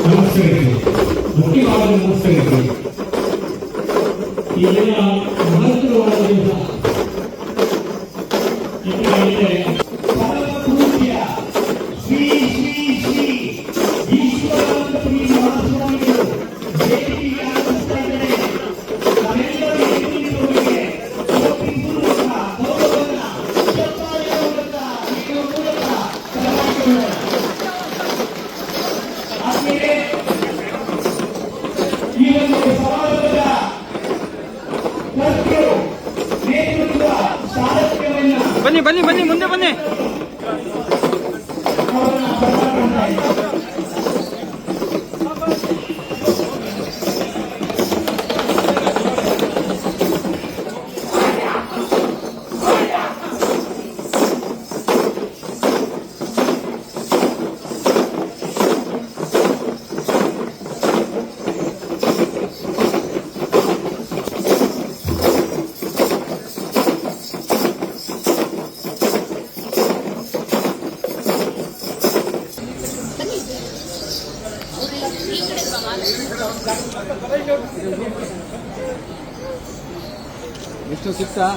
ನಮಸ್ಕರಿಸಿ ಮುಖ್ಯವಾಗಿ ನಮಸ್ಕರಿಸಿ. ಈ ದಿನ ಮಹತ್ವವಾದ ದಿವಸ. ಪರಮಪೂಜ್ಯ ಶ್ರೀ ಶ್ರೀ ಶ್ರೀ ಈಶ್ವರಾನಂದಪುರಿ ಮಹಾಸ್ವಾಮಿಗಳು ವೇದಿಕೆಗೆ ಆಗಮಿಸ್ತಾ ಇದ್ದಾರೆ. ನಾವೆಲ್ಲರೂ ಎದುರಿಸುವವರಿಗೆ ಪೂರ್ವಕ ಗೌರವವನ್ನ ಚಪ್ಪಾಳೆಯ ಮೂಲಕ ನೀಡುವ ಮೂಲಕ ಬರಮಾಡಿಕೊಳ್ಳೋಣ. ಆದ್ಮೇಲೆ ಈ ಒಂದು ಸಮಾರಂಭದ ನೇತೃತ್ವ ಸಾರಥ್ಯವನ್ನ ಬನ್ನಿ ಬನ್ನಿ ಬನ್ನಿ ಮುಂದೆ ಬನ್ನಿ. ಎಷ್ಟು ಸಿಕ್ತಾ?